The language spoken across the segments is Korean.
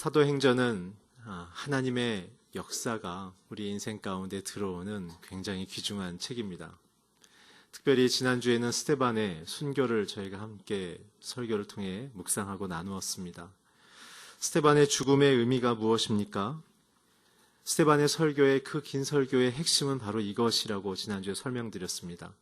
사도행전은 하나님의 역사가 우리 인생 가운데 들어오는 굉장히 귀중한 책입니다. 특별히 지난주에는 스데반의 순교를 저희가 함께 설교를 통해 묵상하고 나누었습니다. 스데반의 죽음의 의미가 무엇입니까? 스데반의 설교의 그 긴 설교의 핵심은 바로 이것이라고 지난주에 설명드렸습니다.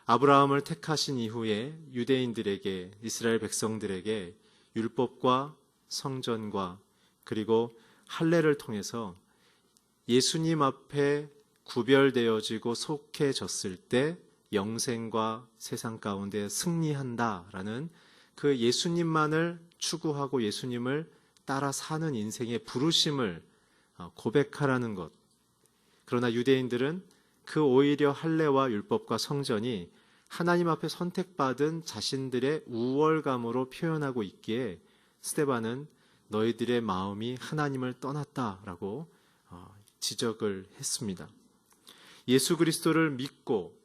아브라함을 택하신 이후에 유대인들에게, 이스라엘 백성들에게 율법과 성전과 그리고 할례를 통해서 예수님 앞에 구별되어지고 속해졌을 때 영생과 세상 가운데 승리한다라는 그 예수님만을 추구하고 예수님을 따라 사는 인생의 부르심을 고백하라는 것. 그러나 유대인들은 그 오히려 할례와 율법과 성전이 하나님 앞에 선택받은 자신들의 우월감으로 표현하고 있기에 스데반은 너희들의 마음이 하나님을 떠났다라고 지적을 했습니다. 예수 그리스도를 믿고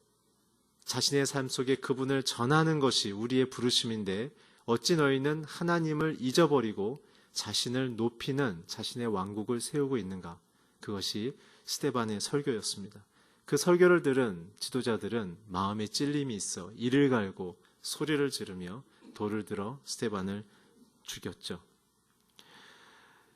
자신의 삶 속에 그분을 전하는 것이 우리의 부르심인데 어찌 너희는 하나님을 잊어버리고 자신을 높이는 자신의 왕국을 세우고 있는가? 그것이 스데반의 설교였습니다. 그 설교를 들은 지도자들은 마음에 찔림이 있어 이를 갈고 소리를 지르며 돌을 들어 스데반을 죽였죠.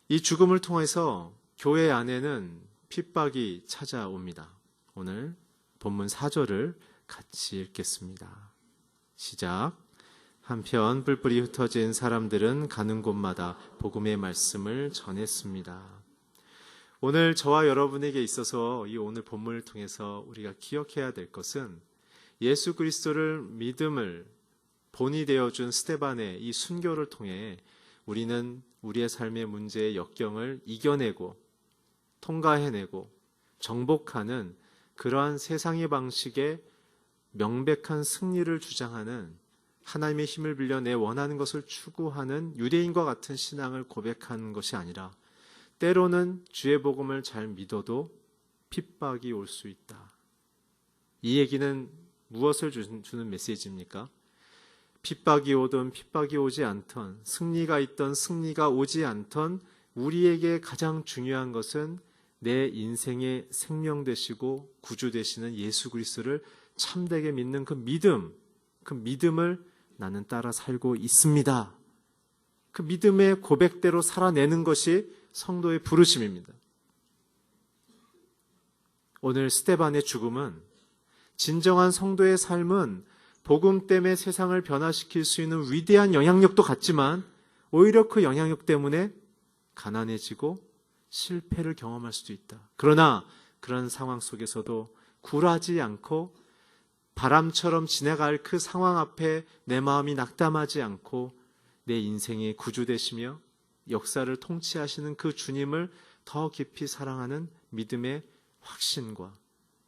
이 죽음을 통해서 교회 안에는 핍박이 찾아옵니다. 오늘 본문 4절을 같이 읽겠습니다. 시작. 한편 뿔뿔이 흩어진 사람들은 가는 곳마다 복음의 말씀을 전했습니다. 오늘 저와 여러분에게 있어서 이 오늘 본문을 통해서 우리가 기억해야 될 것은 예수 그리스도를 믿음을 본이 되어준 스데반의 이 순교를 통해 우리는 우리의 삶의 문제의 역경을 이겨내고 통과해내고 정복하는 그러한 세상의 방식에 명백한 승리를 주장하는 하나님의 힘을 빌려 내 원하는 것을 추구하는 유대인과 같은 신앙을 고백하는 것이 아니라 때로는 주의 복음을 잘 믿어도 핍박이 올 수 있다. 이 얘기는 무엇을 주는 메시지입니까? 핍박이 오든 핍박이 오지 않던, 승리가 있던 승리가 오지 않던 우리에게 가장 중요한 것은 내 인생의 생명 되시고 구주 되시는 예수 그리스도를 참되게 믿는 그 믿음을 나는 따라 살고 있습니다. 그 믿음의 고백대로 살아내는 것이 성도의 부르심입니다. 오늘 스데반의 죽음은 진정한 성도의 삶은 복음 때문에 세상을 변화시킬 수 있는 위대한 영향력도 갖지만 오히려 그 영향력 때문에 가난해지고 실패를 경험할 수도 있다. 그러나 그런 상황 속에서도 굴하지 않고 바람처럼 지나갈 그 상황 앞에 내 마음이 낙담하지 않고 내 인생의 구주 되시며 역사를 통치하시는 그 주님을 더 깊이 사랑하는 믿음의 확신과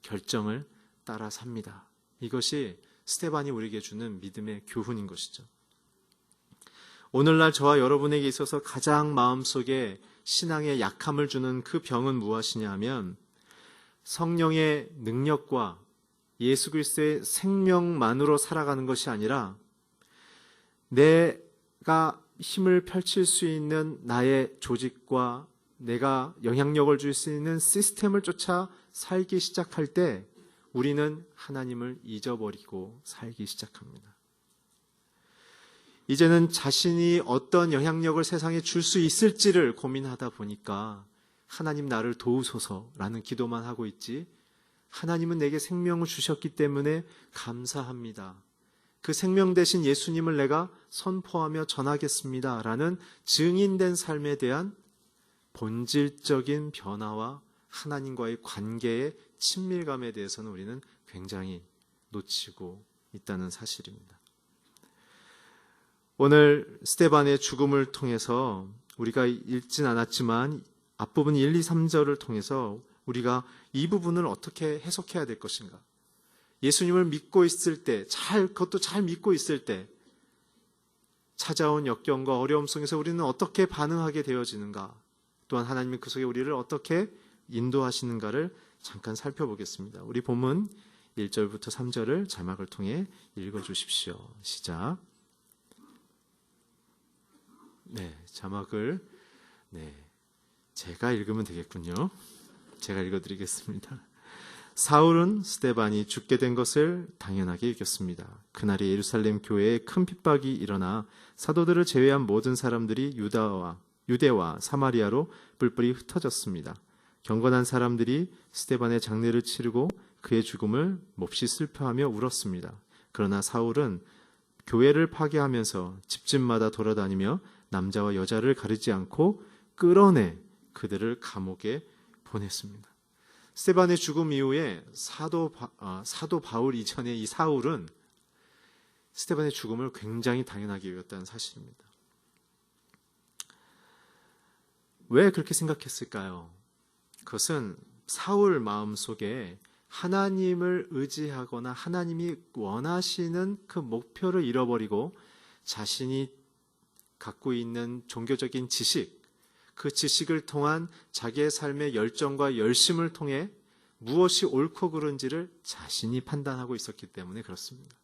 결정을 따라 삽니다. 이것이 스데반이 우리에게 주는 믿음의 교훈인 것이죠. 오늘날 저와 여러분에게 있어서 가장 마음속에 신앙의 약함을 주는 그 병은 무엇이냐 하면 성령의 능력과 예수 그리스도의 생명만으로 살아가는 것이 아니라 내가 힘을 펼칠 수 있는 나의 조직과 내가 영향력을 줄 수 있는 시스템을 쫓아 살기 시작할 때 우리는 하나님을 잊어버리고 살기 시작합니다. 이제는 자신이 어떤 영향력을 세상에 줄 수 있을지를 고민하다 보니까 하나님 나를 도우소서라는 기도만 하고 있지 하나님은 내게 생명을 주셨기 때문에 감사합니다. 그 생명 대신 예수님을 내가 선포하며 전하겠습니다. 라는 증인된 삶에 대한 본질적인 변화와 하나님과의 관계의 친밀감에 대해서는 우리는 굉장히 놓치고 있다는 사실입니다. 오늘 스데반의 죽음을 통해서 우리가 읽진 않았지만 앞부분 1, 2, 3절을 통해서 우리가 이 부분을 어떻게 해석해야 될 것인가? 예수님을 믿고 있을 때, 그것도 잘 믿고 있을 때 찾아온 역경과 어려움 속에서 우리는 어떻게 반응하게 되어지는가? 또한 하나님은 그 속에 우리를 어떻게 인도하시는가를 잠깐 살펴보겠습니다. 우리 본문 1절부터 3절을 자막을 통해 읽어주십시오. 시작. 네, 자막을 네, 제가 읽으면 되겠군요. 제가 읽어드리겠습니다. 사울은 스데반이 죽게 된 것을 당연하게 여겼습니다. 그날이 예루살렘 교회에 큰 핍박이 일어나 사도들을 제외한 모든 사람들이 유대와 사마리아로 뿔뿔이 흩어졌습니다. 경건한 사람들이 스데반의 장례를 치르고 그의 죽음을 몹시 슬퍼하며 울었습니다. 그러나 사울은 교회를 파괴하면서 집집마다 돌아다니며 남자와 여자를 가리지 않고 끌어내 그들을 감옥에 보냈습니다. 스데반의 죽음 이후에 사도 바울 이전에 이 사울은 스데반의 죽음을 굉장히 당연하게 여겼다는 사실입니다. 왜 그렇게 생각했을까요? 그것은 사울 마음속에 하나님을 의지하거나 하나님이 원하시는 그 목표를 잃어버리고 자신이 갖고 있는 종교적인 지식, 그 지식을 통한 자기의 삶의 열정과 열심을 통해 무엇이 옳고 그른지를 자신이 판단하고 있었기 때문에 그렇습니다.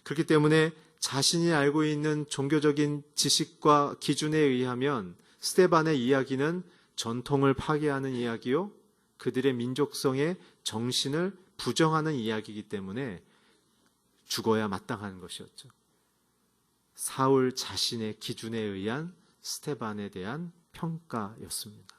그렇기 때문에 자신이 알고 있는 종교적인 지식과 기준에 의하면 스데반의 이야기는 전통을 파괴하는 이야기요, 그들의 민족성의 정신을 부정하는 이야기이기 때문에 죽어야 마땅한 것이었죠. 사울 자신의 기준에 의한 스데반에 대한 평가였습니다.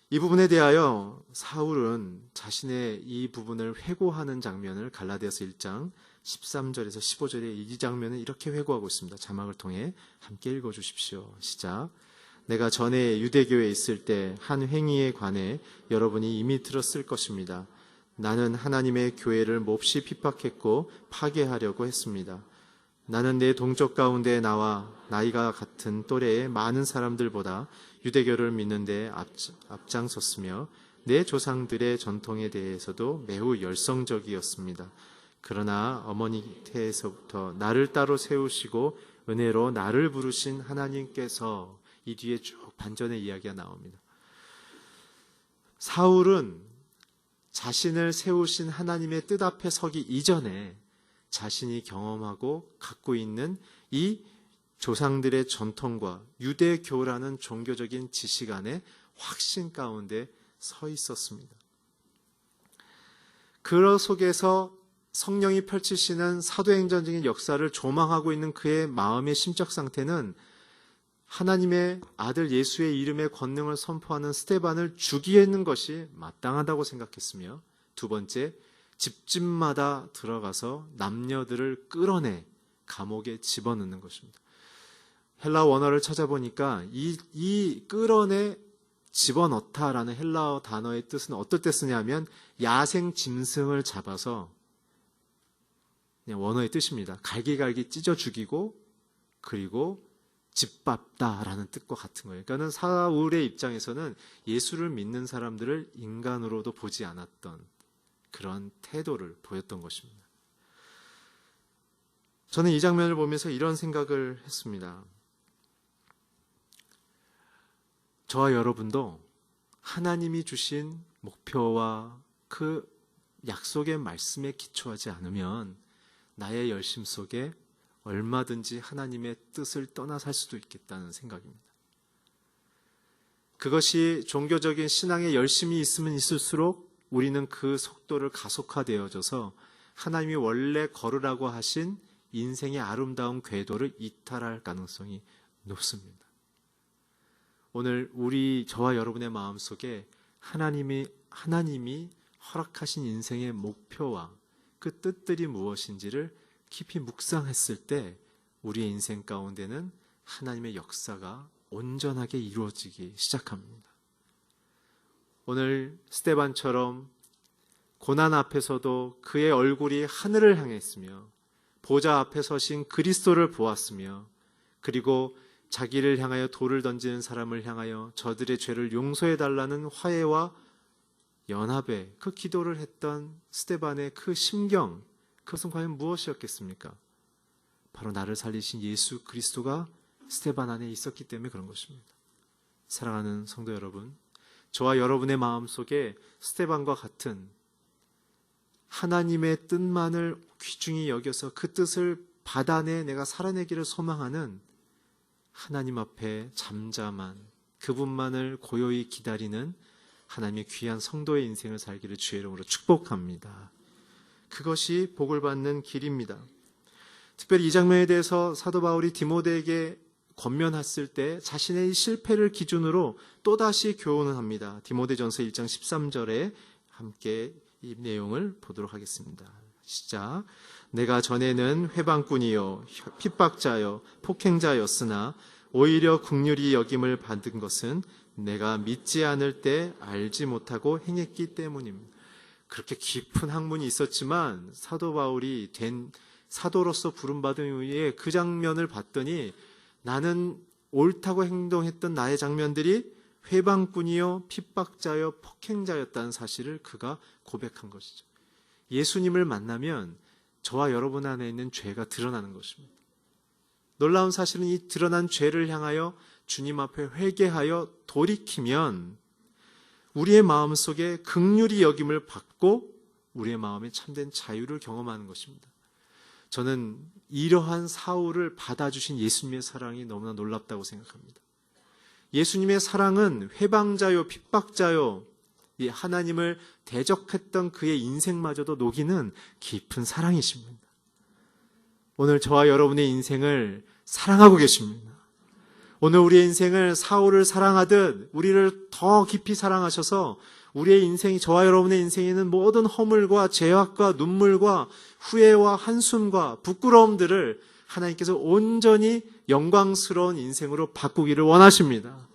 이 부분에 대하여 사울은 자신의 이 부분을 회고하는 장면을 갈라디아서 1장 13절에서 15절에 이 장면을 이렇게 회고하고 있습니다. 자막을 통해 함께 읽어주십시오. 시작. 내가 전에 유대교에 있을 때 한 행위에 관해 여러분이 이미 들었을 것입니다. 나는 하나님의 교회를 몹시 핍박했고 파괴하려고 했습니다. 나는 내 동족 가운데 나와 나이가 같은 또래의 많은 사람들보다 유대교를 믿는 데 앞장섰으며 내 조상들의 전통에 대해서도 매우 열성적이었습니다. 그러나 어머니 태에서부터 나를 따로 세우시고 은혜로 나를 부르신 하나님께서, 이 뒤에 쭉 반전의 이야기가 나옵니다. 사울은 자신을 세우신 하나님의 뜻 앞에 서기 이전에 자신이 경험하고 갖고 있는 이 조상들의 전통과 유대교라는 종교적인 지식 안에 확신 가운데 서 있었습니다. 그 속에서 성령이 펼치시는 사도행전적인 역사를 조망하고 있는 그의 마음의 심적 상태는 하나님의 아들 예수의 이름의 권능을 선포하는 스데반을 죽이는 것이 마땅하다고 생각했으며, 두 번째, 집집마다 들어가서 남녀들을 끌어내 감옥에 집어넣는 것입니다. 헬라 원어를 찾아보니까 이 끌어내 집어넣다라는 헬라어 단어의 뜻은 어떨 때 쓰냐면 야생 짐승을 잡아서, 그냥 원어의 뜻입니다. 갈기갈기 찢어 죽이고 그리고 짓밟다라는 뜻과 같은 거예요. 그러니까는 사울의 입장에서는 예수를 믿는 사람들을 인간으로도 보지 않았던 그런 태도를 보였던 것입니다. 저는 이 장면을 보면서 이런 생각을 했습니다. 저와 여러분도 하나님이 주신 목표와 그 약속의 말씀에 기초하지 않으면 나의 열심 속에 얼마든지 하나님의 뜻을 떠나 살 수도 있겠다는 생각입니다. 그것이 종교적인 신앙에 열심이 있으면 있을수록 우리는 그 속도를 가속화되어져서 하나님이 원래 걸으라고 하신 인생의 아름다운 궤도를 이탈할 가능성이 높습니다. 오늘 저와 여러분의 마음속에 하나님이 허락하신 인생의 목표와 그 뜻들이 무엇인지를 깊이 묵상했을 때 우리의 인생 가운데는 하나님의 역사가 온전하게 이루어지기 시작합니다. 오늘 스데반처럼 고난 앞에서도 그의 얼굴이 하늘을 향했으며 보좌 앞에 서신 그리스도를 보았으며, 그리고 자기를 향하여 돌을 던지는 사람을 향하여 저들의 죄를 용서해달라는 화해와 연합의 그 기도를 했던 스데반의 그 심경, 그것은 과연 무엇이었겠습니까? 바로 나를 살리신 예수 그리스도가 스데반 안에 있었기 때문에 그런 것입니다. 사랑하는 성도 여러분, 저와 여러분의 마음속에 스데반과 같은 하나님의 뜻만을 귀중히 여겨서 그 뜻을 받아내 내가 살아내기를 소망하는 하나님 앞에 잠잠한 그분만을 고요히 기다리는 하나님의 귀한 성도의 인생을 살기를 주의 이름으로 축복합니다. 그것이 복을 받는 길입니다. 특별히 이 장면에 대해서 사도 바울이 디모데에게 권면했을 때 자신의 실패를 기준으로 또다시 교훈을 합니다. 디모데전서 1장 13절에 함께 이 내용을 보도록 하겠습니다. 시작. 내가 전에는 회방꾼이요 핍박자요 폭행자였으나 오히려 긍휼히 여김을 받은 것은 내가 믿지 않을 때 알지 못하고 행했기 때문입니다. 그렇게 깊은 학문이 있었지만 사도 바울이 된 사도로서 부름받은 후에 그 장면을 봤더니 나는 옳다고 행동했던 나의 장면들이 회방꾼이요 핍박자요 폭행자였다는 사실을 그가 고백한 것이죠. 예수님을 만나면 저와 여러분 안에 있는 죄가 드러나는 것입니다. 놀라운 사실은 이 드러난 죄를 향하여 주님 앞에 회개하여 돌이키면 우리의 마음속에 긍휼히 여김을 받고 우리의 마음에 참된 자유를 경험하는 것입니다. 저는 이러한 사울을 받아주신 예수님의 사랑이 너무나 놀랍다고 생각합니다. 예수님의 사랑은 회방자요 핍박자요 이 하나님을 대적했던 그의 인생마저도 녹이는 깊은 사랑이십니다. 오늘 저와 여러분의 인생을 사랑하고 계십니다. 오늘 우리의 인생을 사울을 사랑하듯 우리를 더 깊이 사랑하셔서 우리의 인생이 저와 여러분의 인생에는 모든 허물과 죄악과 눈물과 후회와 한숨과 부끄러움들을 하나님께서 온전히 영광스러운 인생으로 바꾸기를 원하십니다.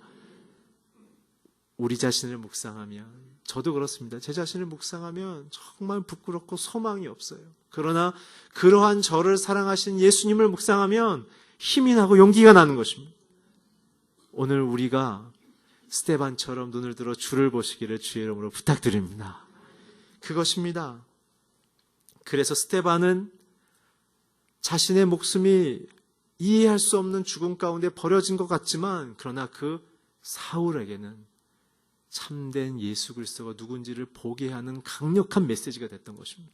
우리 자신을 묵상하면 저도 그렇습니다. 제 자신을 묵상하면 정말 부끄럽고 소망이 없어요. 그러나 그러한 저를 사랑하신 예수님을 묵상하면 힘이 나고 용기가 나는 것입니다. 오늘 우리가 스데반처럼 눈을 들어 주를 보시기를 주의 이름으로 부탁드립니다. 그것입니다. 그래서 스데반은 자신의 목숨이 이해할 수 없는 죽음 가운데 버려진 것 같지만 그러나 그 사울에게는 참된 예수 그리스도가 누군지를 보게 하는 강력한 메시지가 됐던 것입니다.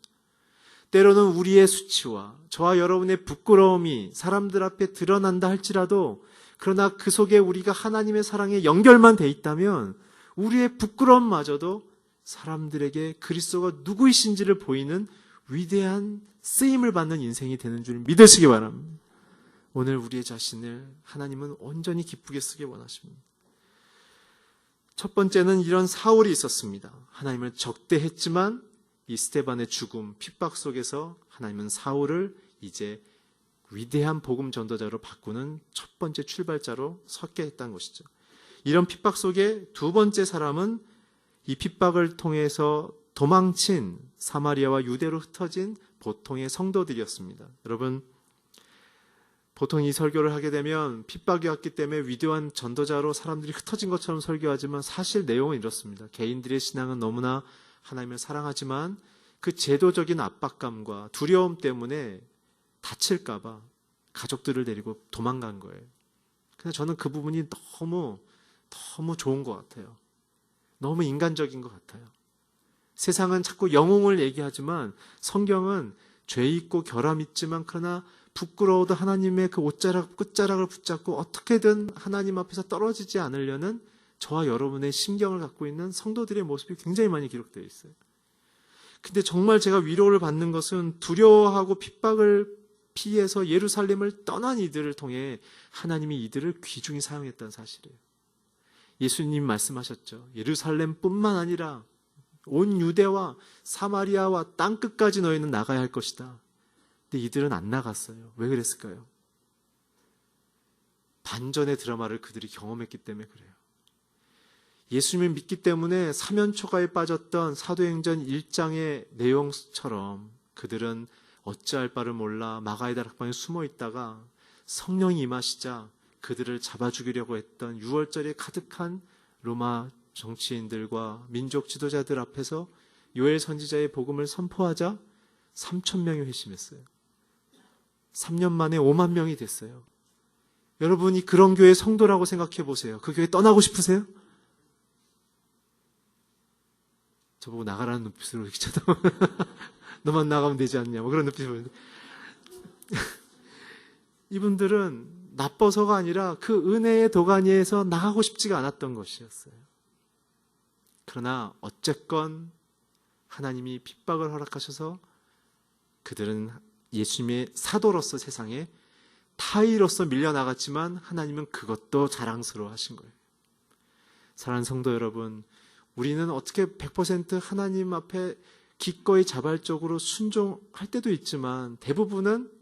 때로는 우리의 수치와 저와 여러분의 부끄러움이 사람들 앞에 드러난다 할지라도 그러나 그 속에 우리가 하나님의 사랑에 연결만 돼 있다면 우리의 부끄러움마저도 사람들에게 그리스도가 누구이신지를 보이는 위대한 쓰임을 받는 인생이 되는 줄 믿으시기 바랍니다. 오늘 우리의 자신을 하나님은 온전히 기쁘게 쓰기 원하십니다. 첫 번째는 이런 사울이 있었습니다. 하나님을 적대했지만 이 스데반의 죽음, 핍박 속에서 하나님은 사울을 이제 위대한 복음 전도자로 바꾸는 첫 번째 출발자로 섰게 했다는 것이죠. 이런 핍박 속에 두 번째 사람은 이 핍박을 통해서 도망친 사마리아와 유대로 흩어진 보통의 성도들이었습니다. 여러분, 보통 이 설교를 하게 되면 핍박이 왔기 때문에 위대한 전도자로 사람들이 흩어진 것처럼 설교하지만 사실 내용은 이렇습니다. 개인들의 신앙은 너무나 하나님을 사랑하지만 그 제도적인 압박감과 두려움 때문에 다칠까 봐 가족들을 데리고 도망간 거예요. 근데 저는 그 부분이 너무 좋은 것 같아요. 너무 인간적인 것 같아요. 세상은 자꾸 영웅을 얘기하지만 성경은 죄 있고 결함 있지만 그러나 부끄러워도 하나님의 그 옷자락 끝자락을 붙잡고 어떻게든 하나님 앞에서 떨어지지 않으려는 저와 여러분의 심경을 갖고 있는 성도들의 모습이 굉장히 많이 기록되어 있어요. 근데 정말 제가 위로를 받는 것은 두려워하고 핍박을 피해서 예루살렘을 떠난 이들을 통해 하나님이 이들을 귀중히 사용했다는 사실이에요. 예수님 말씀하셨죠. 예루살렘뿐만 아니라 온 유대와 사마리아와 땅끝까지 너희는 나가야 할 것이다. 근데 이들은 안 나갔어요. 왜 그랬을까요? 반전의 드라마를 그들이 경험했기 때문에 그래요. 예수님을 믿기 때문에 사면초가에 빠졌던 사도행전 1장의 내용처럼 그들은 어찌할 바를 몰라 마가의 다락방에 숨어 있다가 성령이 임하시자 그들을 잡아 죽이려고 했던 6월절에 가득한 로마 정치인들과 민족 지도자들 앞에서 요엘 선지자의 복음을 선포하자 3,000명이 회심했어요. 3년 만에 5만 명이 됐어요. 여러분이 그런 교회 성도라고 생각해 보세요. 그 교회 떠나고 싶으세요? 저보고 나가라는 눈빛으로 이렇게 쳐다보면 너만 나가면 되지 않냐 뭐 그런 눈빛으로 이분들은 나빠서가 아니라 그 은혜의 도가니에서 나가고 싶지가 않았던 것이었어요. 그러나 어쨌건 하나님이 핍박을 허락하셔서 그들은 예수님의 사도로서 세상에 타의로서 밀려나갔지만 하나님은 그것도 자랑스러워 하신 거예요. 사랑하는 성도 여러분, 우리는 어떻게 100% 하나님 앞에 기꺼이 자발적으로 순종할 때도 있지만 대부분은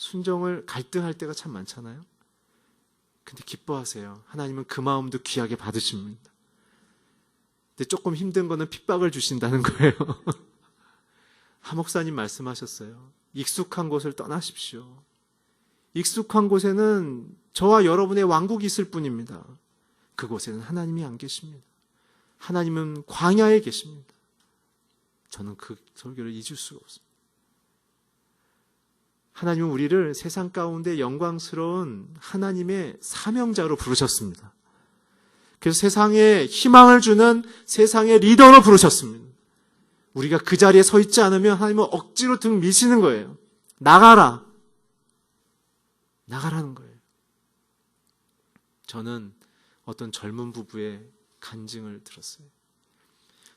순종을 갈등할 때가 참 많잖아요. 근데 기뻐하세요. 하나님은 그 마음도 귀하게 받으십니다. 근데 조금 힘든 거는 핍박을 주신다는 거예요. 하 목사님 말씀하셨어요. 익숙한 곳을 떠나십시오. 익숙한 곳에는 저와 여러분의 왕국이 있을 뿐입니다. 그곳에는 하나님이 안 계십니다. 하나님은 광야에 계십니다. 저는 그 설교를 잊을 수가 없습니다. 하나님은 우리를 세상 가운데 영광스러운 하나님의 사명자로 부르셨습니다. 그래서 세상에 희망을 주는 세상의 리더로 부르셨습니다. 우리가 그 자리에 서 있지 않으면 하나님은 억지로 등 미시는 거예요. 나가라. 나가라는 거예요. 저는 어떤 젊은 부부의 간증을 들었어요.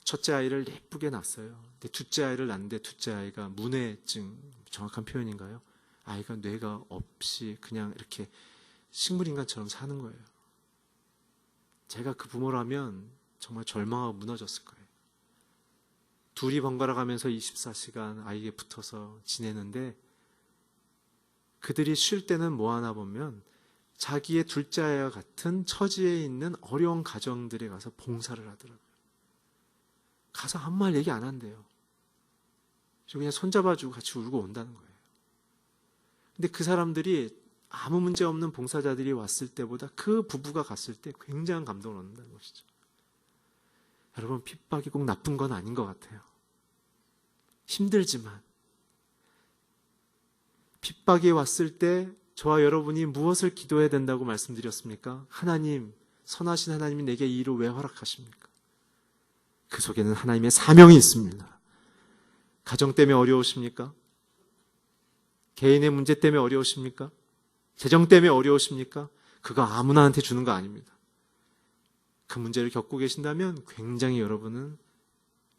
첫째 아이를 예쁘게 낳았어요. 근데 둘째 아이를 낳는데 둘째 아이가 문해증, 정확한 표현인가요? 아이가 뇌가 없이 그냥 이렇게 식물인간처럼 사는 거예요. 제가 그 부모라면 정말 절망하고 무너졌을 거예요. 둘이 번갈아 가면서 24시간 아이에게 붙어서 지내는데 그들이 쉴 때는 뭐 하나 보면 자기의 둘째 아이와 같은 처지에 있는 어려운 가정들에 가서 봉사를 하더라고요. 가서 아무 말 얘기 안 한대요. 그냥 손잡아주고 같이 울고 온다는 거예요. 근데 그 사람들이 아무 문제 없는 봉사자들이 왔을 때보다 그 부부가 갔을 때 굉장한 감동을 얻는다는 것이죠. 여러분, 핍박이 꼭 나쁜 건 아닌 것 같아요. 힘들지만 핍박이 왔을 때 저와 여러분이 무엇을 기도해야 된다고 말씀드렸습니까? 하나님, 선하신 하나님이 내게 이 일을 왜 허락하십니까? 그 속에는 하나님의 사명이 있습니다. 가정 때문에 어려우십니까? 개인의 문제 때문에 어려우십니까? 재정 때문에 어려우십니까? 그거 아무나한테 주는 거 아닙니다. 그 문제를 겪고 계신다면 굉장히 여러분은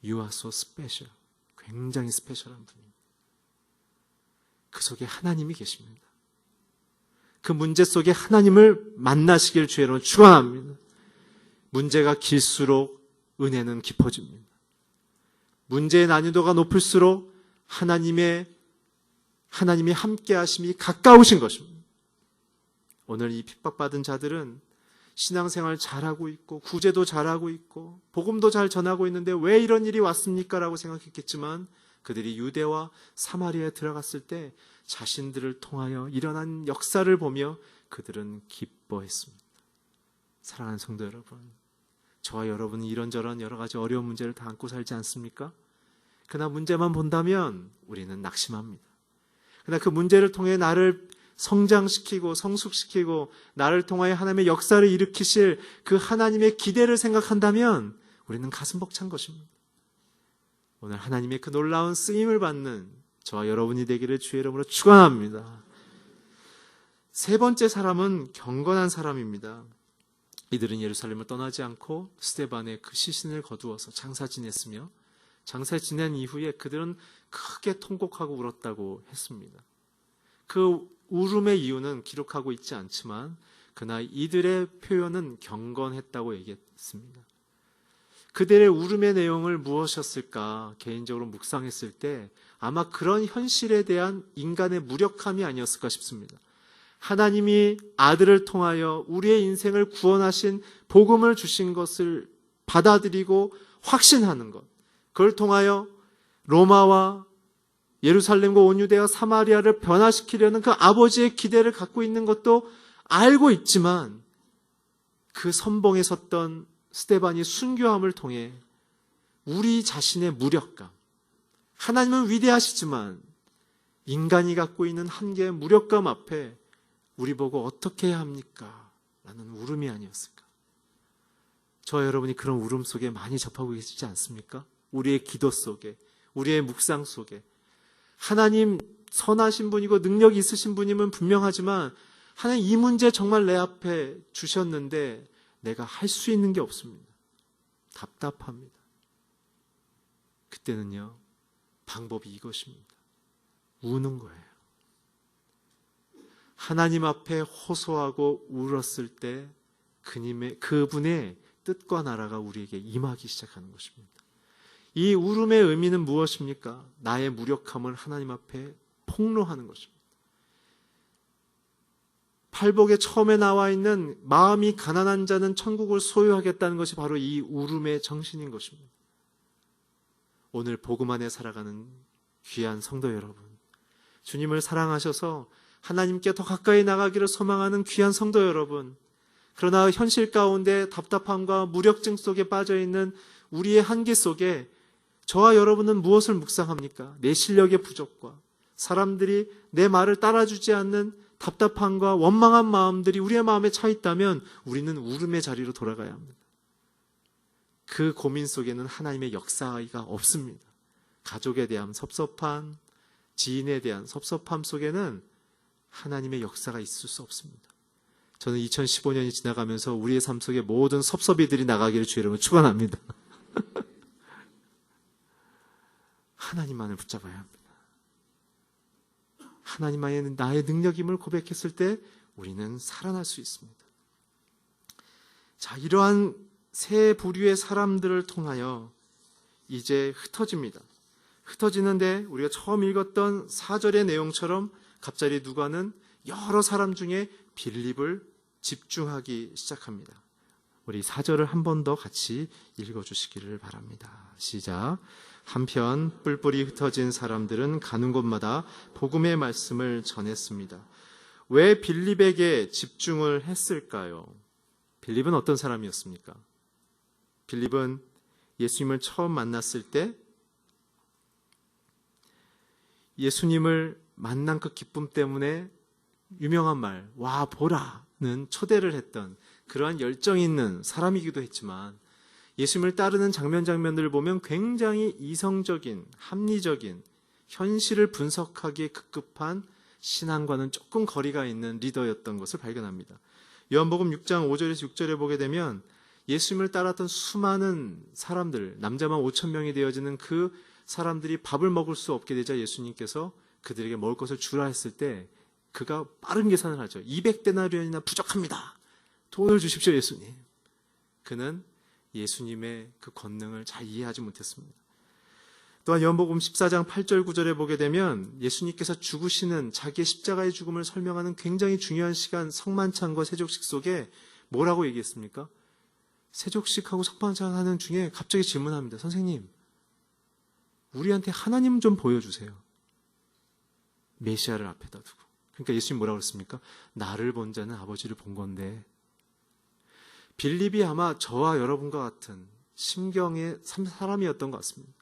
You are so special. 굉장히 스페셜한 분입니다. 그 속에 하나님이 계십니다. 그 문제 속에 하나님을 만나시길 주의 이름으로 축원합니다. 문제가 길수록 은혜는 깊어집니다. 문제의 난이도가 높을수록 하나님이 함께 하심이 가까우신 것입니다. 오늘 이 핍박받은 자들은 신앙생활 잘하고 있고 구제도 잘하고 있고 복음도 잘 전하고 있는데 왜 이런 일이 왔습니까? 라고 생각했겠지만 그들이 유대와 사마리아에 들어갔을 때 자신들을 통하여 일어난 역사를 보며 그들은 기뻐했습니다. 사랑하는 성도 여러분, 저와 여러분은 이런저런 여러 가지 어려운 문제를 다 안고 살지 않습니까? 그러나 문제만 본다면 우리는 낙심합니다. 그러나 그 문제를 통해 나를 성장시키고 성숙시키고 나를 통하여 하나님의 역사를 일으키실 그 하나님의 기대를 생각한다면 우리는 가슴 벅찬 것입니다. 오늘 하나님의 그 놀라운 쓰임을 받는 저와 여러분이 되기를 주의 이름으로 축원합니다. 세 번째 사람은 경건한 사람입니다. 이들은 예루살렘을 떠나지 않고 스데반의 그 시신을 거두어서 장사 지냈으며 장사 지낸 이후에 그들은 크게 통곡하고 울었다고 했습니다. 그 울음의 이유는 기록하고 있지 않지만 그러나 이들의 표현은 경건했다고 얘기했습니다. 그들의 울음의 내용을 무엇이었을까 개인적으로 묵상했을 때 아마 그런 현실에 대한 인간의 무력함이 아니었을까 싶습니다. 하나님이 아들을 통하여 우리의 인생을 구원하신 복음을 주신 것을 받아들이고 확신하는 것, 그걸 통하여 로마와 예루살렘과 온 유대와 사마리아를 변화시키려는 그 아버지의 기대를 갖고 있는 것도 알고 있지만 그 선봉에 섰던 스데반이 순교함을 통해 우리 자신의 무력감, 하나님은 위대하시지만 인간이 갖고 있는 한계의 무력감 앞에 우리 보고 어떻게 해야 합니까? 라는 울음이 아니었을까? 저와 여러분이 그런 울음 속에 많이 접하고 계시지 않습니까? 우리의 기도 속에, 우리의 묵상 속에 하나님 선하신 분이고 능력이 있으신 분임은 분명하지만 하나님 이 문제 정말 내 앞에 주셨는데 내가 할 수 있는 게 없습니다. 답답합니다. 그때는요, 방법이 이것입니다. 우는 거예요. 하나님 앞에 호소하고 울었을 때 그분의 뜻과 나라가 우리에게 임하기 시작하는 것입니다. 이 울음의 의미는 무엇입니까? 나의 무력함을 하나님 앞에 폭로하는 것입니다. 팔복에 처음에 나와 있는 마음이 가난한 자는 천국을 소유하겠다는 것이 바로 이 울음의 정신인 것입니다. 오늘 복음 안에 살아가는 귀한 성도 여러분, 주님을 사랑하셔서 하나님께 더 가까이 나가기를 소망하는 귀한 성도 여러분, 그러나 현실 가운데 답답함과 무력증 속에 빠져있는 우리의 한계 속에 저와 여러분은 무엇을 묵상합니까? 내 실력의 부족과 사람들이 내 말을 따라주지 않는 답답함과 원망한 마음들이 우리의 마음에 차 있다면 우리는 울음의 자리로 돌아가야 합니다. 그 고민 속에는 하나님의 역사가 없습니다. 가족에 대한 섭섭함, 지인에 대한 섭섭함 속에는 하나님의 역사가 있을 수 없습니다. 저는 2015년이 지나가면서 우리의 삶 속에 모든 섭섭이들이 나가기를 주의 이름으로 축원합니다. 하나님만을 붙잡아야 합니다. 하나님만의 나의 능력임을 고백했을 때 우리는 살아날 수 있습니다. 자, 이러한 세 부류의 사람들을 통하여 이제 흩어집니다. 흩어지는데 우리가 처음 읽었던 4절의 내용처럼 갑자기 누가는 여러 사람 중에 빌립을 집중하기 시작합니다. 우리 4절을 한 번 더 같이 읽어주시기를 바랍니다. 시작. 한편 뿔뿔이 흩어진 사람들은 가는 곳마다 복음의 말씀을 전했습니다. 왜 빌립에게 집중을 했을까요? 빌립은 어떤 사람이었습니까? 빌립은 예수님을 처음 만났을 때 예수님을 만난 그 기쁨 때문에 유명한 말, 와 보라는 초대를 했던 그러한 열정 있는 사람이기도 했지만 예수님을 따르는 장면들을 보면 굉장히 이성적인, 합리적인, 현실을 분석하기에 급급한 신앙과는 조금 거리가 있는 리더였던 것을 발견합니다. 요한복음 6장 5절에서 6절에 보게 되면 예수님을 따랐던 수많은 사람들, 남자만 5,000명이 되어지는 그 사람들이 밥을 먹을 수 없게 되자 예수님께서 그들에게 먹을 것을 주라 했을 때 그가 빠른 계산을 하죠. 200데나리온이나 부족합니다. 돈을 주십시오, 예수님. 그는 예수님의 그 권능을 잘 이해하지 못했습니다. 또한 요한복음 14장 8절 9절에 보게 되면 예수님께서 죽으시는 자기의 십자가의 죽음을 설명하는 굉장히 중요한 시간 성만찬과 세족식 속에 뭐라고 얘기했습니까? 세족식하고 성만찬 하는 중에 갑자기 질문합니다. 선생님, 우리한테 하나님 좀 보여주세요. 메시아를 앞에다 두고. 그러니까 예수님 뭐라고 그랬습니까? 나를 본 자는 아버지를 본 건데, 빌립이 아마 저와 여러분과 같은 심경의 사람이었던 것 같습니다.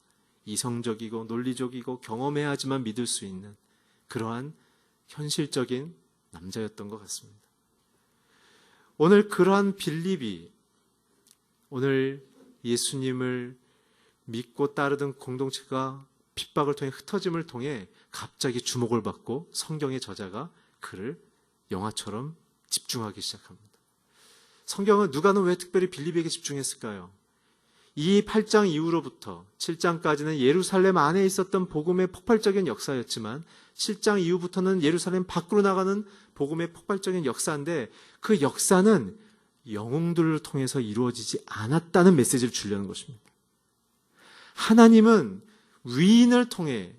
이성적이고 논리적이고 경험해야지만 믿을 수 있는 그러한 현실적인 남자였던 것 같습니다. 오늘 그러한 빌립이 오늘 예수님을 믿고 따르던 공동체가 핍박을 통해 흩어짐을 통해 갑자기 주목을 받고 성경의 저자가 그를 영화처럼 집중하기 시작합니다. 성경은 누가는 왜 특별히 빌립에게 집중했을까요? 이 8장 이후로부터 7장까지는 예루살렘 안에 있었던 복음의 폭발적인 역사였지만 7장 이후부터는 예루살렘 밖으로 나가는 복음의 폭발적인 역사인데 그 역사는 영웅들을 통해서 이루어지지 않았다는 메시지를 주려는 것입니다. 하나님은 위인을 통해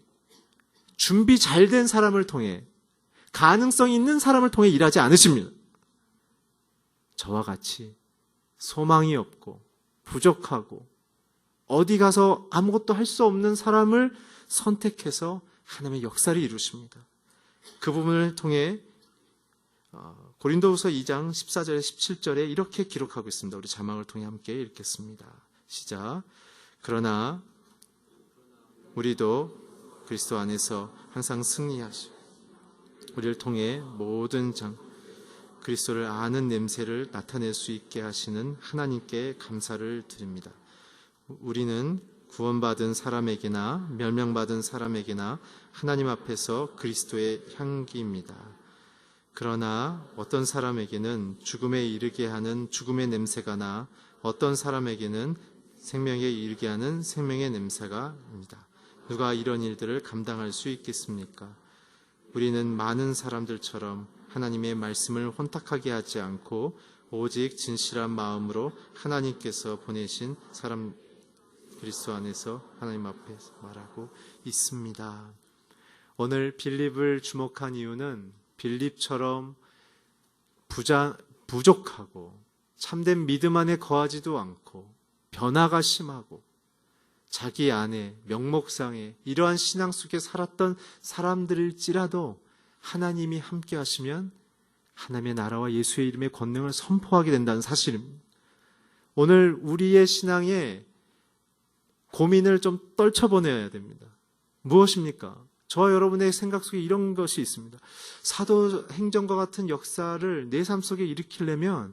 준비 잘 된 사람을 통해 가능성 있는 사람을 통해 일하지 않으십니다. 저와 같이 소망이 없고 부족하고 어디 가서 아무것도 할 수 없는 사람을 선택해서 하나님의 역사를 이루십니다. 그 부분을 통해 고린도후서 2장 14절에 17절에 이렇게 기록하고 있습니다. 우리 자막을 통해 함께 읽겠습니다. 시작. 그러나 우리도 그리스도 안에서 항상 승리하시고 우리를 통해 모든 그리스도를 아는 냄새를 나타낼 수 있게 하시는 하나님께 감사를 드립니다. 우리는 구원받은 사람에게나 멸망받은 사람에게나 하나님 앞에서 그리스도의 향기입니다. 그러나 어떤 사람에게는 죽음에 이르게 하는 죽음의 냄새가 나 어떤 사람에게는 생명에 이르게 하는 생명의 냄새가 납니다. 누가 이런 일들을 감당할 수 있겠습니까? 우리는 많은 사람들처럼 하나님의 말씀을 혼탁하게 하지 않고 오직 진실한 마음으로 하나님께서 보내신 사람 그리스도 안에서 하나님 앞에서 말하고 있습니다. 오늘 빌립을 주목한 이유는 빌립처럼 부족하고 참된 믿음 안에 거하지도 않고 변화가 심하고 자기 안에 명목상에 이러한 신앙 속에 살았던 사람들일지라도 하나님이 함께 하시면 하나님의 나라와 예수의 이름의 권능을 선포하게 된다는 사실입니다. 오늘 우리의 신앙에 고민을 좀 떨쳐보내야 됩니다. 무엇입니까? 저와 여러분의 생각 속에 이런 것이 있습니다. 사도행전과 같은 역사를 내 삶 속에 일으키려면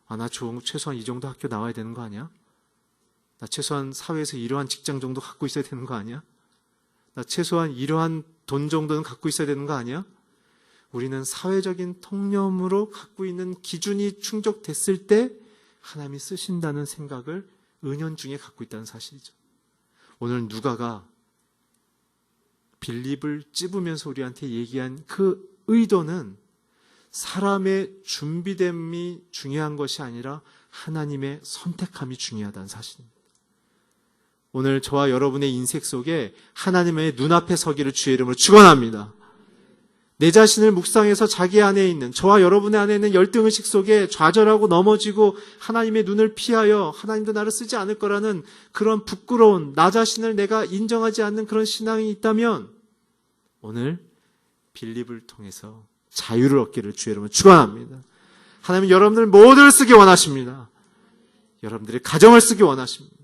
나 최소한 이 정도 학교 나와야 되는 거 아니야? 나 최소한 사회에서 이러한 직장 정도 갖고 있어야 되는 거 아니야? 나 최소한 이러한 돈 정도는 갖고 있어야 되는 거 아니야? 우리는 사회적인 통념으로 갖고 있는 기준이 충족됐을 때 하나님이 쓰신다는 생각을 은연중에 갖고 있다는 사실이죠. 오늘 누가가 빌립을 찝으면서 우리한테 얘기한 그 의도는 사람의 준비됨이 중요한 것이 아니라 하나님의 선택함이 중요하다는 사실입니다. 오늘 저와 여러분의 인생 속에 하나님의 눈앞에 서기를 주의 이름으로 축원합니다. 내 자신을 묵상해서 자기 안에 있는 저와 여러분의 안에 있는 열등의식 속에 좌절하고 넘어지고 하나님의 눈을 피하여 하나님도 나를 쓰지 않을 거라는 그런 부끄러운 나 자신을 내가 인정하지 않는 그런 신앙이 있다면 오늘 빌립을 통해서 자유를 얻기를 주의 이름으로 축원합니다. 하나님은 여러분들 모두를 쓰기 원하십니다. 여러분들의 가정을 쓰기 원하십니다.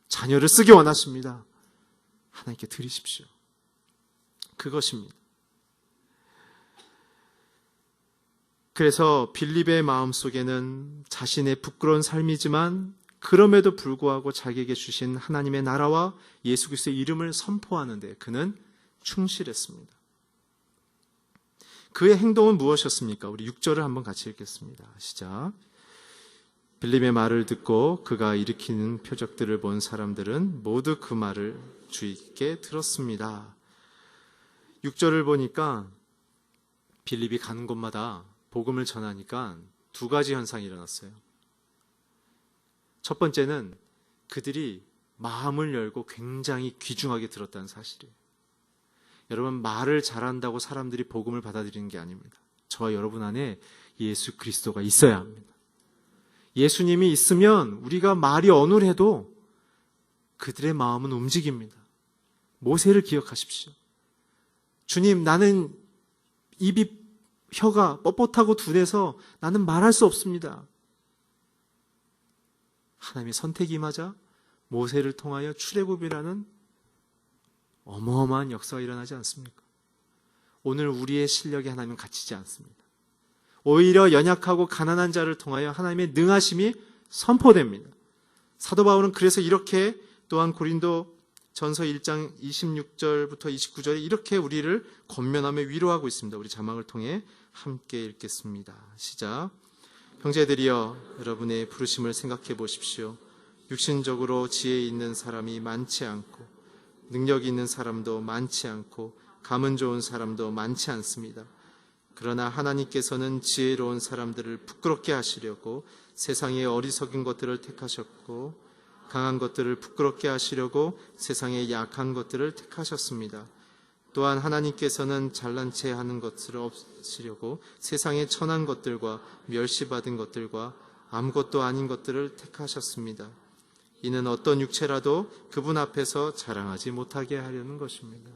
자녀를 쓰기 원하십니다. 하나님께 드리십시오. 그것입니다. 그래서 빌립의 마음속에는 자신의 부끄러운 삶이지만 그럼에도 불구하고 자기에게 주신 하나님의 나라와 예수 그리스도의 이름을 선포하는데 그는 충실했습니다. 그의 행동은 무엇이었습니까? 우리 6절을 한번 같이 읽겠습니다. 시작. 빌립의 말을 듣고 그가 일으키는 표적들을 본 사람들은 모두 그 말을 주의 깊게 들었습니다. 6절을 보니까 빌립이 가는 곳마다 복음을 전하니까 두 가지 현상이 일어났어요. 첫 번째는 그들이 마음을 열고 굉장히 귀중하게 들었다는 사실이에요. 여러분, 말을 잘한다고 사람들이 복음을 받아들이는 게 아닙니다. 저와 여러분 안에 예수 그리스도가 있어야 합니다. 예수님이 있으면 우리가 말이 어눌해도 그들의 마음은 움직입니다. 모세를 기억하십시오. 주님, 나는 혀가 뻣뻣하고 둔해서 나는 말할 수 없습니다. 하나님의 선택이 임하자 모세를 통하여 출애굽이라는 어마어마한 역사가 일어나지 않습니까? 오늘 우리의 실력이 하나님은 갇히지 않습니다. 오히려 연약하고 가난한 자를 통하여 하나님의 능하심이 선포됩니다. 사도 바울은 그래서 이렇게 또한 고린도 전서 1장 26절부터 29절에 이렇게 우리를 권면하며 위로하고 있습니다. 우리 자막을 통해 함께 읽겠습니다. 시작. 형제들이여, 여러분의 부르심을 생각해 보십시오. 육신적으로 지혜 있는 사람이 많지 않고 능력 있는 사람도 많지 않고 감은 좋은 사람도 많지 않습니다. 그러나 하나님께서는 지혜로운 사람들을 부끄럽게 하시려고 세상의 어리석은 것들을 택하셨고 강한 것들을 부끄럽게 하시려고 세상의 약한 것들을 택하셨습니다. 또한 하나님께서는 잘난 체 하는 것을 없으시려고 세상의 천한 것들과 멸시받은 것들과 아무것도 아닌 것들을 택하셨습니다. 이는 어떤 육체라도 그분 앞에서 자랑하지 못하게 하려는 것입니다.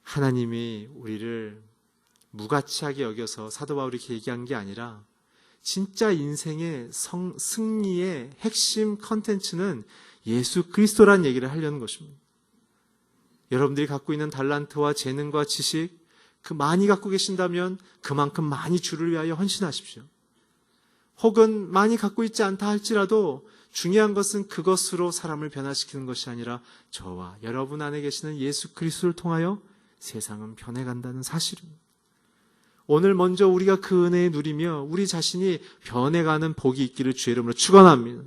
하나님이 우리를 무가치하게 여겨서 사도 바울이 이렇게 얘기한 게 아니라 진짜 인생의 승리의 핵심 컨텐츠는 예수 그리스도라는 얘기를 하려는 것입니다. 여러분들이 갖고 있는 달란트와 재능과 지식 그 많이 갖고 계신다면 그만큼 많이 주를 위하여 헌신하십시오. 혹은 많이 갖고 있지 않다 할지라도 중요한 것은 그것으로 사람을 변화시키는 것이 아니라 저와 여러분 안에 계시는 예수 그리스도를 통하여 세상은 변해간다는 사실입니다. 오늘 먼저 우리가 그 은혜에 누리며 우리 자신이 변해가는 복이 있기를 주의 이름으로 축원합니다.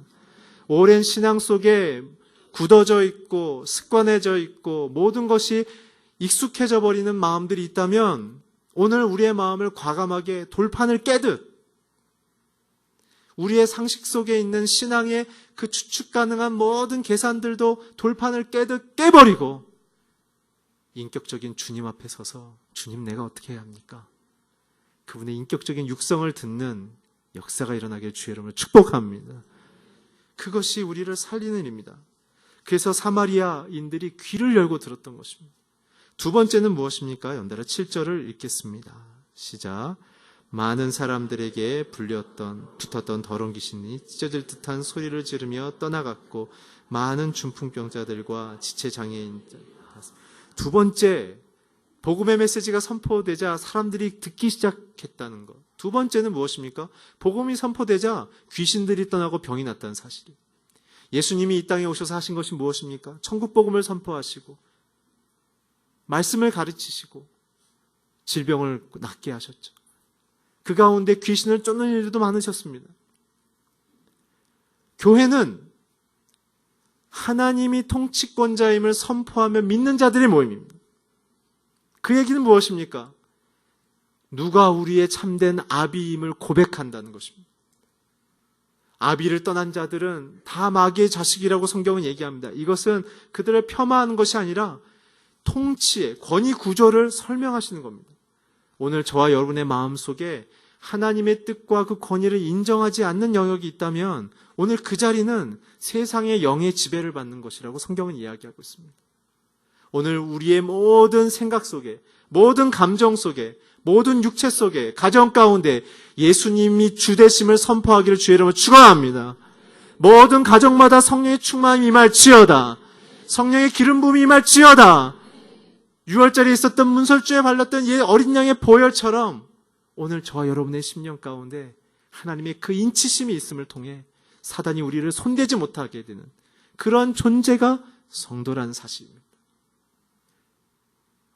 오랜 신앙 속에 굳어져 있고 습관해져 있고 모든 것이 익숙해져 버리는 마음들이 있다면 오늘 우리의 마음을 과감하게 돌판을 깨듯 우리의 상식 속에 있는 신앙의 그 추측 가능한 모든 계산들도 돌판을 깨듯 깨버리고 인격적인 주님 앞에 서서 주님 내가 어떻게 해야 합니까? 그분의 인격적인 육성을 듣는 역사가 일어나길 주의 이름으로 축복합니다. 그것이 우리를 살리는 일입니다. 그래서 사마리아인들이 귀를 열고 들었던 것입니다. 두 번째는 무엇입니까? 연달아 7절을 읽겠습니다. 시작. 많은 사람들에게 붙었던 더러운 귀신이 찢어질 듯한 소리를 지르며 떠나갔고 많은 중풍병자들과 지체장애인들. 두 번째, 복음의 메시지가 선포되자 사람들이 듣기 시작했다는 것. 두 번째는 무엇입니까? 복음이 선포되자 귀신들이 떠나고 병이 났다는 사실이에요. 예수님이 이 땅에 오셔서 하신 것이 무엇입니까? 천국 복음을 선포하시고 말씀을 가르치시고 질병을 낫게 하셨죠. 그 가운데 귀신을 쫓는 일도 많으셨습니다. 교회는 하나님이 통치권자임을 선포하며 믿는 자들의 모임입니다. 그 얘기는 무엇입니까? 누가 우리의 참된 아비임을 고백한다는 것입니다. 아비를 떠난 자들은 다 마귀의 자식이라고 성경은 얘기합니다. 이것은 그들을 폄하하는 것이 아니라 통치의 권위 구조를 설명하시는 겁니다. 오늘 저와 여러분의 마음속에 하나님의 뜻과 그 권위를 인정하지 않는 영역이 있다면 오늘 그 자리는 세상의 영의 지배를 받는 것이라고 성경은 이야기하고 있습니다. 오늘 우리의 모든 생각 속에, 모든 감정 속에, 모든 육체 속에, 가정 가운데 예수님이 주되심을 선포하기를 주의 이름으로 축원합니다. 모든 가정마다 성령의 충만이 임할지어다. 성령의 기름 부음이 임할지어다. 6월절에 있었던 문설주에 발랐던 어린 양의 보혈처럼 오늘 저와 여러분의 심령 가운데 하나님의 그 인치심이 있음을 통해 사단이 우리를 손대지 못하게 되는 그런 존재가 성도라는 사실입니다.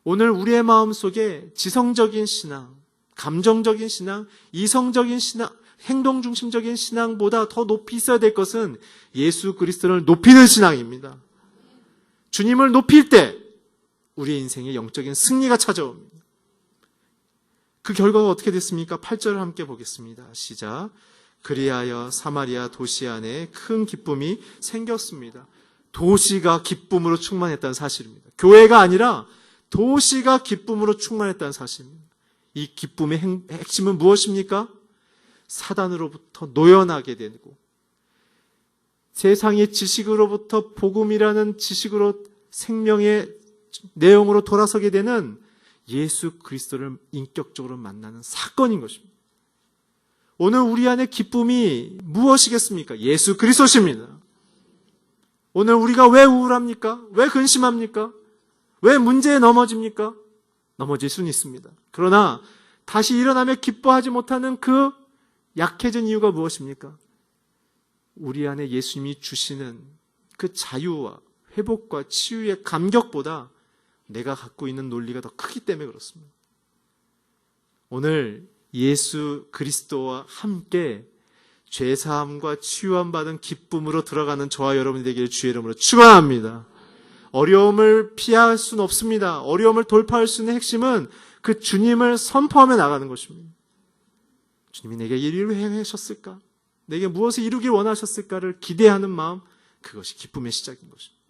오늘 우리의 마음속에 지성적인 신앙, 감정적인 신앙, 이성적인 신앙, 행동 중심적인 신앙보다 더 높이 있어야 될 것은 예수 그리스도를 높이는 신앙입니다. 주님을 높일 때 우리의 인생에 영적인 승리가 찾아옵니다. 그 결과가 어떻게 됐습니까? 8절을 함께 보겠습니다. 시작. 그리하여 사마리아 도시 안에 큰 기쁨이 생겼습니다. 도시가 기쁨으로 충만했다는 사실입니다. 교회가 아니라 도시가 기쁨으로 충만했다는 사실입니다. 이 기쁨의 핵심은 무엇입니까? 사단으로부터 노연하게 되고 세상의 지식으로부터 복음이라는 지식으로 생명의 내용으로 돌아서게 되는 예수 그리스도를 인격적으로 만나는 사건인 것입니다. 오늘 우리 안에 기쁨이 무엇이겠습니까? 예수 그리스도십니다. 오늘 우리가 왜 우울합니까? 왜 근심합니까? 왜 문제에 넘어집니까? 넘어질 수는 있습니다. 그러나 다시 일어나며 기뻐하지 못하는 그 약해진 이유가 무엇입니까? 우리 안에 예수님이 주시는 그 자유와 회복과 치유의 감격보다 내가 갖고 있는 논리가 더 크기 때문에 그렇습니다. 오늘 예수 그리스도와 함께 죄사함과 치유함 받은 기쁨으로 들어가는 저와 여러분이 되기를 주의 이름으로 축원합니다. 어려움을 피할 수는 없습니다. 어려움을 돌파할 수 있는 핵심은 그 주님을 선포하며 나가는 것입니다. 주님이 내게 이를 행하셨을까? 내게 무엇을 이루길 원하셨을까를 기대하는 마음, 그것이 기쁨의 시작인 것입니다.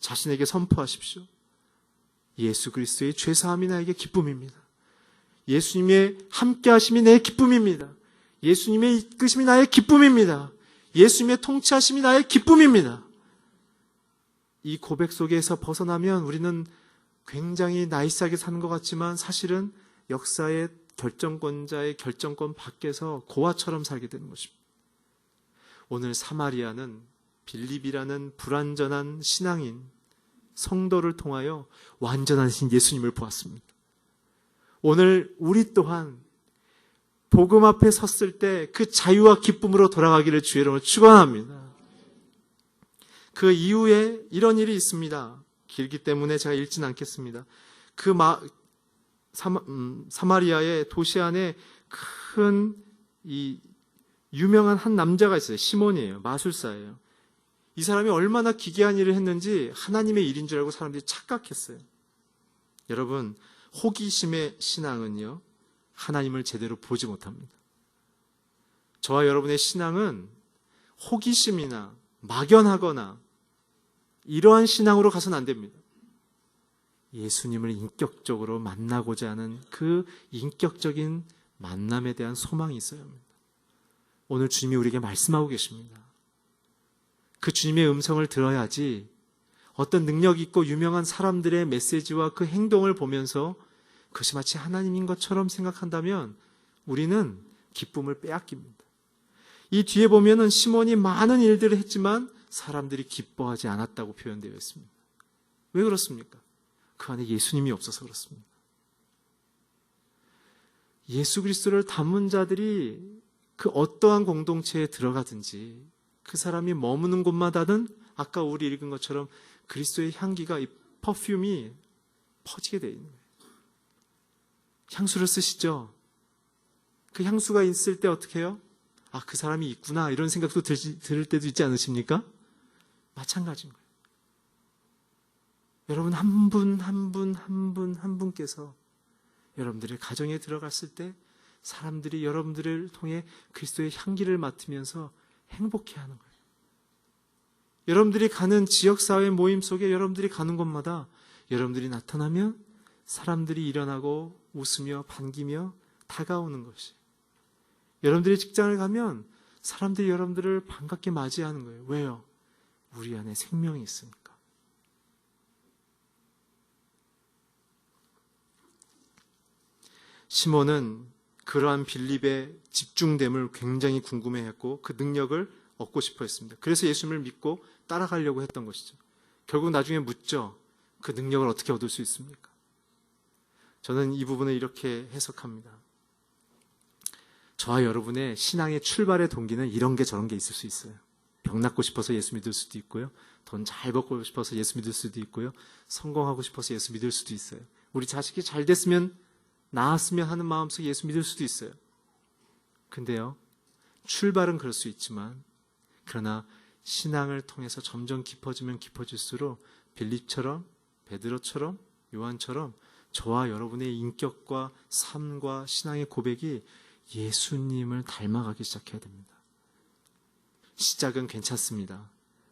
자신에게 선포하십시오. 예수 그리스도의 죄사함이 나에게 기쁨입니다. 예수님의 함께하심이 내 기쁨입니다. 예수님의 이끄심이 나의 기쁨입니다. 예수님의 통치하심이 나의 기쁨입니다. 이 고백 속에서 벗어나면 우리는 굉장히 나이스하게 사는 것 같지만 사실은 역사의 결정권자의 결정권 밖에서 고아처럼 살게 되는 것입니다. 오늘 사마리아는 빌립이라는 불완전한 신앙인 성도를 통하여 완전하신 예수님을 보았습니다. 오늘 우리 또한 복음 앞에 섰을 때 그 자유와 기쁨으로 돌아가기를 주의 이름으로 축원합니다. 그 이후에 이런 일이 있습니다. 길기 때문에 제가 읽진 않겠습니다. 사마리아의 도시 안에 큰 이 유명한 한 남자가 있어요. 시몬이에요. 마술사예요. 이 사람이 얼마나 기괴한 일을 했는지 하나님의 일인 줄 알고 사람들이 착각했어요. 여러분, 호기심의 신앙은요, 하나님을 제대로 보지 못합니다. 저와 여러분의 신앙은 호기심이나 막연하거나 이러한 신앙으로 가서는 안 됩니다. 예수님을 인격적으로 만나고자 하는 그 인격적인 만남에 대한 소망이 있어야 합니다. 오늘 주님이 우리에게 말씀하고 계십니다. 그 주님의 음성을 들어야지 어떤 능력 있고 유명한 사람들의 메시지와 그 행동을 보면서 그것이 마치 하나님인 것처럼 생각한다면 우리는 기쁨을 빼앗깁니다. 이 뒤에 보면은 시몬이 많은 일들을 했지만 사람들이 기뻐하지 않았다고 표현되어 있습니다. 왜 그렇습니까? 그 안에 예수님이 없어서 그렇습니다. 예수 그리스도를 닮은 자들이 그 어떠한 공동체에 들어가든지 그 사람이 머무는 곳마다는 아까 우리 읽은 것처럼 그리스도의 향기가, 이 퍼퓸이 퍼지게 되어 있는 거예요. 향수를 쓰시죠? 그 향수가 있을 때 어떻게 해요? 아, 그 사람이 있구나, 이런 생각도 들을 때도 있지 않으십니까? 마찬가지인 거예요. 여러분, 한 분께서 여러분들의 가정에 들어갔을 때 사람들이 여러분들을 통해 그리스도의 향기를 맡으면서 행복해하는 거예요. 여러분들이 가는 지역사회 모임 속에 여러분들이 가는 곳마다 여러분들이 나타나면 사람들이 일어나고 웃으며 반기며 다가오는 것이, 여러분들이 직장을 가면 사람들이 여러분들을 반갑게 맞이하는 거예요. 왜요? 우리 안에 생명이 있으니까. 시몬은 그러한 빌립의 집중됨을 굉장히 궁금해했고 그 능력을 얻고 싶어 했습니다. 그래서 예수님을 믿고 따라가려고 했던 것이죠. 결국 나중에 묻죠. 그 능력을 어떻게 얻을 수 있습니까? 저는 이 부분을 이렇게 해석합니다. 저와 여러분의 신앙의 출발의 동기는 이런 게 저런 게 있을 수 있어요. 병 낫고 싶어서 예수 믿을 수도 있고요. 돈 잘 벌고 싶어서 예수 믿을 수도 있고요. 성공하고 싶어서 예수 믿을 수도 있어요. 우리 자식이 잘 됐으면, 나았으면 하는 마음속에 예수 믿을 수도 있어요. 근데요, 출발은 그럴 수 있지만, 그러나 신앙을 통해서 점점 깊어지면 깊어질수록 빌립처럼, 베드로처럼, 요한처럼 저와 여러분의 인격과 삶과 신앙의 고백이 예수님을 닮아가기 시작해야 됩니다. 시작은 괜찮습니다.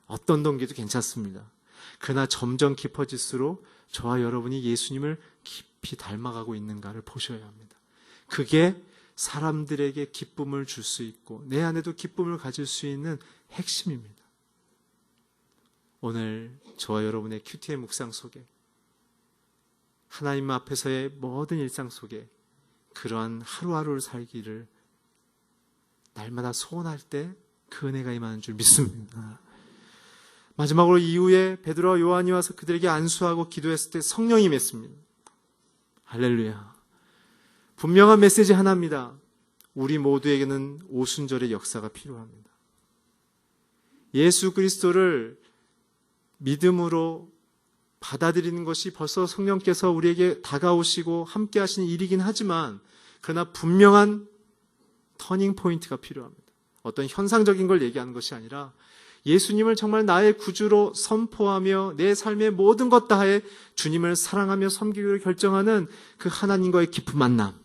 어떤 동기도 괜찮습니다. 그러나 점점 깊어질수록 저와 여러분이 예수님을 깊이 닮아가고 있는가를 보셔야 합니다. 그게 사람들에게 기쁨을 줄 수 있고 내 안에도 기쁨을 가질 수 있는 핵심입니다. 오늘 저와 여러분의 큐티의 묵상 속에, 하나님 앞에서의 모든 일상 속에 그러한 하루하루를 살기를 날마다 소원할 때 그 은혜가 임하는 줄 믿습니다. 마지막으로 이후에 베드로와 요한이 와서 그들에게 안수하고 기도했을 때 성령이 임했습니다. 할렐루야. 분명한 메시지 하나입니다. 우리 모두에게는 오순절의 역사가 필요합니다. 예수 그리스도를 믿음으로 받아들이는 것이 벌써 성령께서 우리에게 다가오시고 함께 하시는 일이긴 하지만, 그러나 분명한 터닝 포인트가 필요합니다. 어떤 현상적인 걸 얘기하는 것이 아니라 예수님을 정말 나의 구주로 선포하며 내 삶의 모든 것 다해 주님을 사랑하며 섬기기로 결정하는 그 하나님과의 깊은 만남.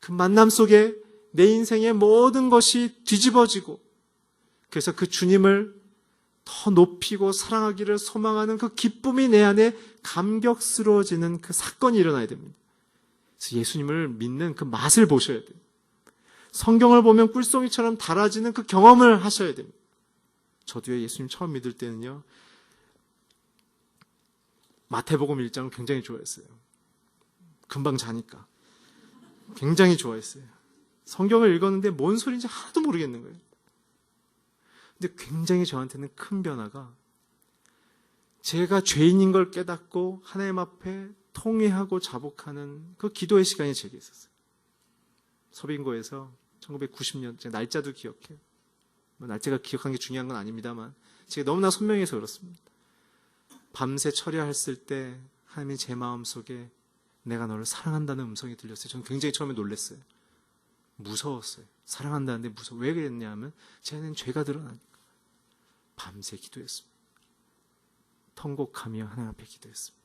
그 만남 속에 내 인생의 모든 것이 뒤집어지고, 그래서 그 주님을 더 높이고 사랑하기를 소망하는 그 기쁨이 내 안에 감격스러워지는 그 사건이 일어나야 됩니다. 그래서 예수님을 믿는 그 맛을 보셔야 돼요. 성경을 보면 꿀송이처럼 달아지는 그 경험을 하셔야 됩니다. 저도요, 예수님 처음 믿을 때는요, 마태복음 1장을 굉장히 좋아했어요. 금방 자니까. 굉장히 좋아했어요. 성경을 읽었는데 뭔 소리인지 하나도 모르겠는 거예요. 근데 굉장히 저한테는 큰 변화가, 제가 죄인인 걸 깨닫고 하나님 앞에 통회하고 자복하는 그 기도의 시간이 제게 있었어요. 서빙고에서 1990년, 제가 날짜도 기억해요. 날짜가 기억한 게 중요한 건 아닙니다만 제가 너무나 선명해서 그렇습니다. 밤새 철야했을 때 하나님이 제 마음속에 내가 너를 사랑한다는 음성이 들렸어요. 저는 굉장히 처음에 놀랐어요. 무서웠어요. 사랑한다는데 무서워. 왜 그랬냐면 제 안에는 죄가 드러나니까. 밤새 기도했습니다. 통곡하며 하나님 앞에 기도했습니다.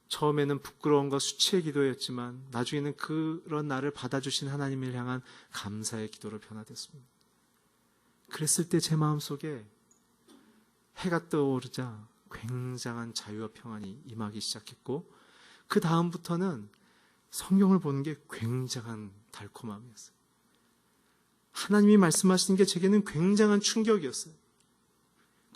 처음에는 부끄러움과 수치의 기도였지만 나중에는 그런 나를 받아주신 하나님을 향한 감사의 기도로 변화됐습니다. 그랬을 때 제 마음속에 해가 떠오르자 굉장한 자유와 평안이 임하기 시작했고, 그 다음부터는 성경을 보는 게 굉장한 달콤함이었어요. 하나님이 말씀하시는 게 제게는 굉장한 충격이었어요.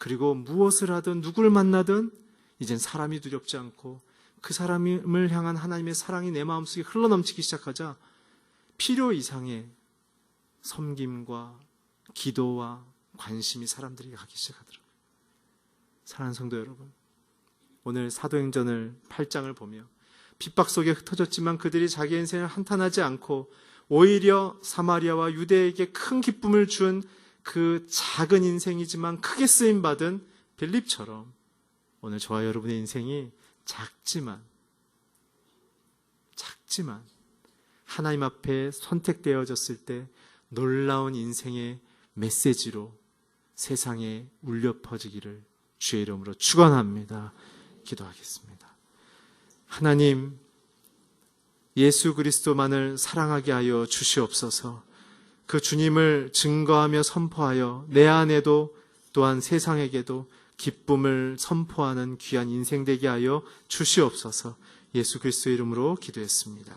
그리고 무엇을 하든 누구를 만나든 이젠 사람이 두렵지 않고 그 사람을 향한 하나님의 사랑이 내 마음속에 흘러넘치기 시작하자 필요 이상의 섬김과 기도와 관심이 사람들에게 가기 시작하더라고요. 사랑하는 성도 여러분, 오늘 사도행전을 8장을 보며 핍박 속에 흩어졌지만 그들이 자기 인생을 한탄하지 않고 오히려 사마리아와 유대에게 큰 기쁨을 준 그 작은 인생이지만 크게 쓰임받은 빌립처럼 오늘 저와 여러분의 인생이 작지만 하나님 앞에 선택되어졌을 때 놀라운 인생의 메시지로 세상에 울려 퍼지기를 주의 이름으로 축원합니다. 기도하겠습니다. 하나님, 예수 그리스도만을 사랑하게 하여 주시옵소서. 그 주님을 증거하며 선포하여 내 안에도 또한 세상에게도 기쁨을 선포하는 귀한 인생 되게 하여 주시옵소서. 예수 그리스도의 이름으로 기도했습니다.